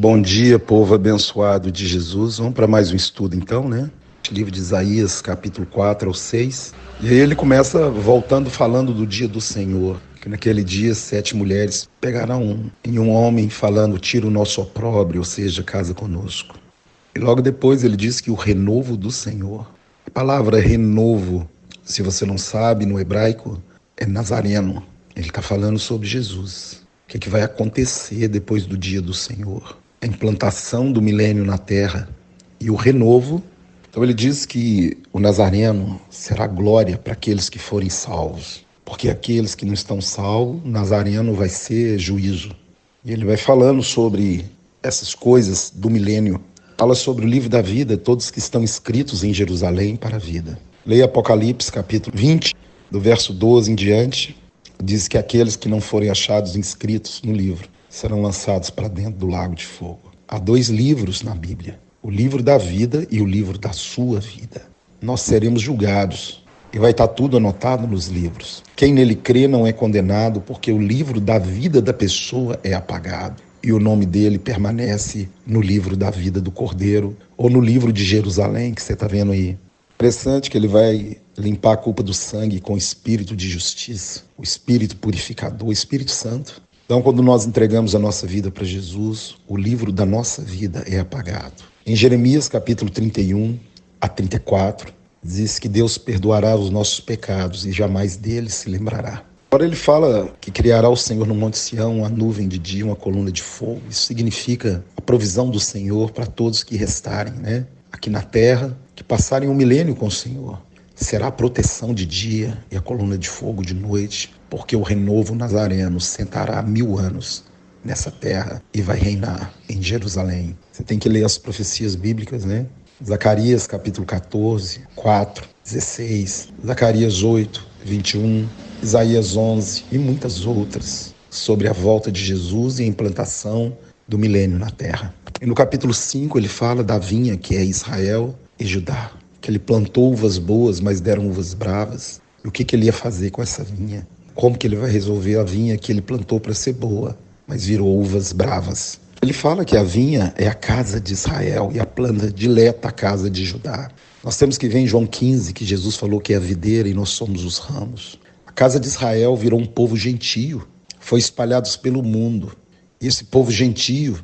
Bom dia, povo abençoado de Jesus. Vamos para mais um estudo então, né? Livro de Isaías, capítulo 4 ao 6. E aí ele começa voltando falando do dia do Senhor. Que naquele dia 7 mulheres pegarão em um homem falando, tira o nosso opróbrio, ou seja, casa conosco. E logo depois ele diz que o renovo do Senhor. A palavra renovo, se você não sabe, no hebraico, é nazareno. Ele está falando sobre Jesus. O que vai acontecer depois do dia do Senhor? A implantação do milênio na terra e o renovo. Então ele diz que o nazareno será glória para aqueles que forem salvos. Porque aqueles que não estão salvos, o nazareno vai ser juízo. E ele vai falando sobre essas coisas do milênio. Fala sobre o livro da vida, todos que estão inscritos em Jerusalém para a vida. Leia Apocalipse, capítulo 20, do verso 12 em diante. Diz que aqueles que não forem achados inscritos no livro serão lançados para dentro do lago de fogo. Há 2 livros na Bíblia, o livro da vida e o livro da sua vida. Nós seremos julgados e vai estar tudo anotado nos livros. Quem nele crê não é condenado, porque o livro da vida da pessoa é apagado e o nome dele permanece no livro da vida do Cordeiro ou no livro de Jerusalém que você está vendo aí. Interessante que ele vai limpar a culpa do sangue com o espírito de justiça, o espírito purificador, o Espírito Santo. Então, quando nós entregamos a nossa vida para Jesus, o livro da nossa vida é apagado. Em Jeremias, capítulo 31 a 34, diz que Deus perdoará os nossos pecados e jamais deles se lembrará. Agora ele fala que criará o Senhor no Monte Sião uma nuvem de dia, uma coluna de fogo. Isso significa a provisão do Senhor para todos que restarem, né? Aqui na terra, que passarem um milênio com o Senhor. Será a proteção de dia e a coluna de fogo de noite, porque o renovo nazareno sentará 1000 anos nessa terra e vai reinar em Jerusalém. Você tem que ler as profecias bíblicas, né? Zacarias capítulo 14, 4, 16, Zacarias 8, 21, Isaías 11 e muitas outras sobre a volta de Jesus e a implantação do milênio na terra. E no capítulo 5 ele fala da vinha que é Israel e Judá, que ele plantou uvas boas, mas deram uvas bravas. E o que ele ia fazer com essa vinha? Como que ele vai resolver a vinha que ele plantou para ser boa, mas virou uvas bravas? Ele fala que a vinha é a casa de Israel e a planta dileta a casa de Judá. Nós temos que ver em João 15 que Jesus falou que é a videira e nós somos os ramos. A casa de Israel virou um povo gentio, foi espalhados pelo mundo. E esse povo gentio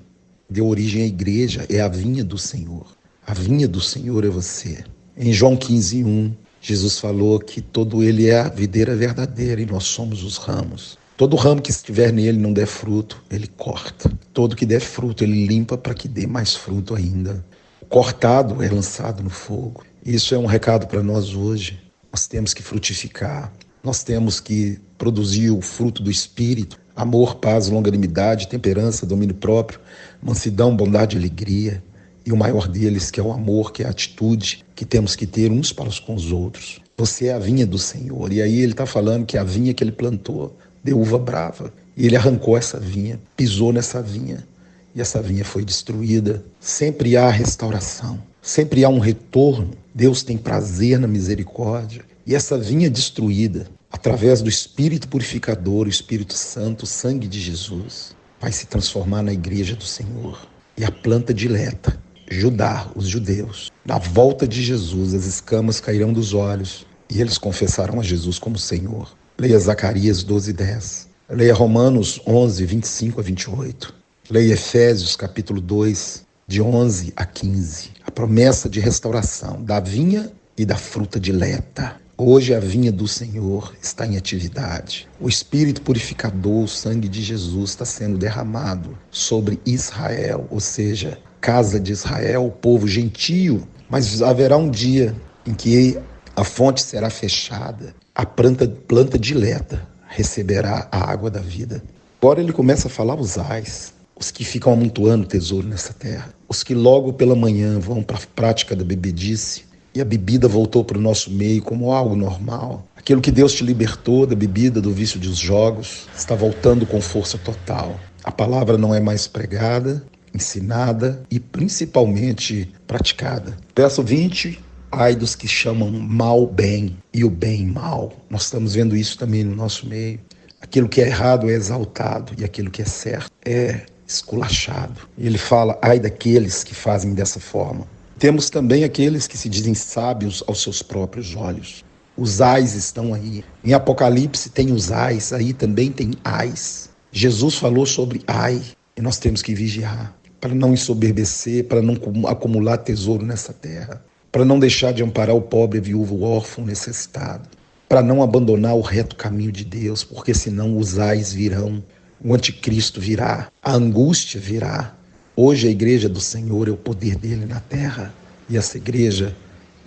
deu origem à igreja, é a vinha do Senhor. A vinha do Senhor é você. Em João 15, 1, Jesus falou que todo ele é a videira verdadeira e nós somos os ramos. Todo ramo que estiver nele não der fruto, ele corta. Todo que der fruto, ele limpa para que dê mais fruto ainda. O cortado é lançado no fogo. Isso é um recado para nós hoje. Nós temos que frutificar. Nós temos que produzir o fruto do Espírito. Amor, paz, longanimidade, temperança, domínio próprio, mansidão, bondade e alegria. E o maior deles, que é o amor, que é a atitude que temos que ter uns para com os outros. Você é a vinha do Senhor. E aí ele está falando que a vinha que ele plantou deu uva brava. E ele arrancou essa vinha, pisou nessa vinha. E essa vinha foi destruída. Sempre há restauração. Sempre há um retorno. Deus tem prazer na misericórdia. E essa vinha destruída, através do Espírito purificador, o Espírito Santo, o sangue de Jesus, vai se transformar na igreja do Senhor. E a planta dileta, Judá, os judeus. Na volta de Jesus, as escamas cairão dos olhos e eles confessarão a Jesus como Senhor. Leia Zacarias 12:10. Leia Romanos 11, 25 a 28. Leia Efésios capítulo 2, de 11 a 15. A promessa de restauração da vinha e da fruta dileta. Hoje a vinha do Senhor está em atividade. O Espírito purificador, o sangue de Jesus está sendo derramado sobre Israel, ou seja, casa de Israel, o povo gentio. Mas haverá um dia em que a fonte será fechada, a planta dileta receberá a água da vida. Agora ele começa a falar os ais, os que ficam amontoando tesouro nessa terra, os que logo pela manhã vão para a prática da bebedice, e a bebida voltou para o nosso meio como algo normal. Aquilo que Deus te libertou da bebida, do vício dos jogos, está voltando com força total. A palavra não é mais pregada, ensinada e principalmente praticada. Verso 20, ai dos que chamam mal bem e o bem mal. Nós estamos vendo isso também no nosso meio. Aquilo que é errado é exaltado e aquilo que é certo é esculachado. E ele fala, ai daqueles que fazem dessa forma. Temos também aqueles que se dizem sábios aos seus próprios olhos. Os ais estão aí. Em Apocalipse tem os ais, aí também tem ais. Jesus falou sobre ai, e nós temos que vigiar, para não ensoberbecer, para não acumular tesouro nessa terra, para não deixar de amparar o pobre, a viúvo, o órfão, o necessitado, para não abandonar o reto caminho de Deus, porque senão os ais virão, o anticristo virá, a angústia virá. Hoje a igreja do Senhor é o poder dele na terra, e essa igreja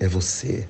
é você.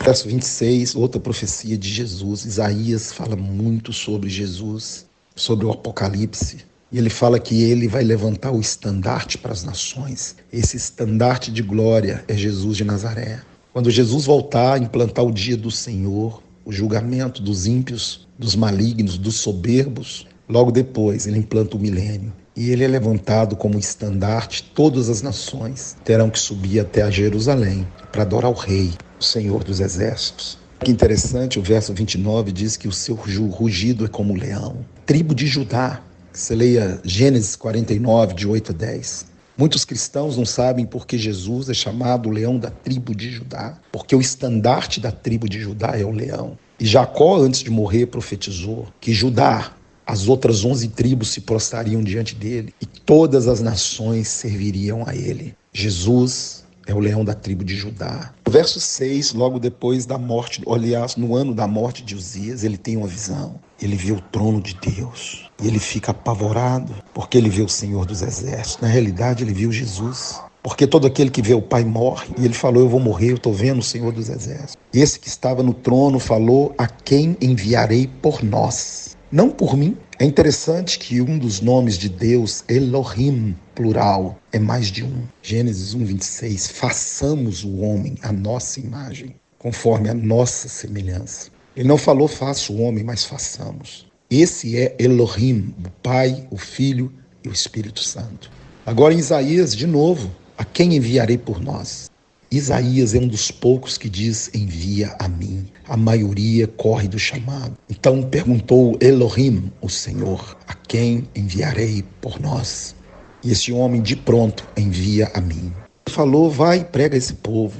Verso 26, outra profecia de Jesus. Isaías fala muito sobre Jesus, sobre o Apocalipse. E ele fala que ele vai levantar o estandarte para as nações. Esse estandarte de glória é Jesus de Nazaré. Quando Jesus voltar a implantar o dia do Senhor, o julgamento dos ímpios, dos malignos, dos soberbos, logo depois ele implanta o milênio. E ele é levantado como estandarte, todas as nações terão que subir até a Jerusalém para adorar o Rei, o Senhor dos Exércitos. Que interessante, o verso 29 diz que o seu rugido é como um leão. Tribo de Judá, você leia Gênesis 49, de 8 a 10. Muitos cristãos não sabem por que Jesus é chamado o leão da tribo de Judá, porque o estandarte da tribo de Judá é o leão. E Jacó, antes de morrer, profetizou que Judá, as outras 11 tribos se prostrariam diante dele e todas as nações serviriam a ele. Jesus é o leão da tribo de Judá. No verso 6, logo depois da morte, aliás, no ano da morte de Uzias, ele tem uma visão. Ele vê o trono de Deus e ele fica apavorado porque ele vê o Senhor dos Exércitos. Na realidade, ele viu Jesus. Porque todo aquele que vê o Pai morre. E ele falou, eu vou morrer, eu estou vendo o Senhor dos Exércitos. Esse que estava no trono falou, a quem enviarei por nós? Não por mim. É interessante que um dos nomes de Deus, Elohim, plural, é mais de um. Gênesis 1, 26. Façamos o homem à nossa imagem, conforme a nossa semelhança. Ele não falou faça o homem, mas façamos. Esse é Elohim, o Pai, o Filho e o Espírito Santo. Agora em Isaías, de novo, a quem enviarei por nós? Isaías é um dos poucos que diz, envia a mim. A maioria corre do chamado. Então perguntou Elohim, o Senhor, a quem enviarei por nós? E esse homem de pronto envia a mim. Ele falou, vai, prega esse povo.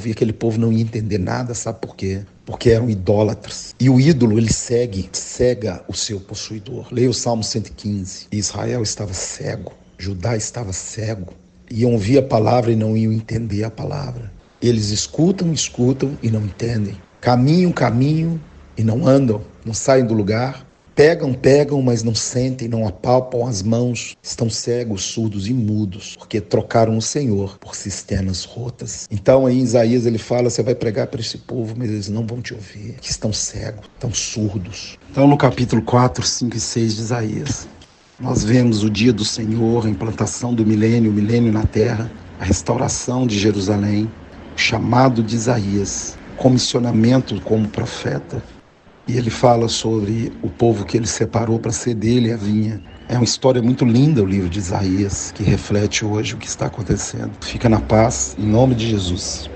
E aquele povo não ia entender nada, sabe por quê? Porque eram idólatras. E o ídolo, ele cega o seu possuidor. Leia o Salmo 115. Israel estava cego, Judá estava cego. Iam ouvir a palavra e não iam entender a palavra. Eles escutam e não entendem. Caminham e não andam, não saem do lugar. Pegam, mas não sentem, não apalpam as mãos. Estão cegos, surdos e mudos, porque trocaram o Senhor por cisternas rotas. Então aí em Isaías ele fala, você vai pregar para esse povo, mas eles não vão te ouvir, que estão cegos, estão surdos. Então no capítulo 4, 5 e 6 de Isaías, nós vemos o dia do Senhor, a implantação do milênio, o milênio na terra, a restauração de Jerusalém, o chamado de Isaías, o comissionamento como profeta. E ele fala sobre o povo que ele separou para ser dele a vinha. É uma história muito linda o livro de Isaías, que reflete hoje o que está acontecendo. Fica na paz, em nome de Jesus.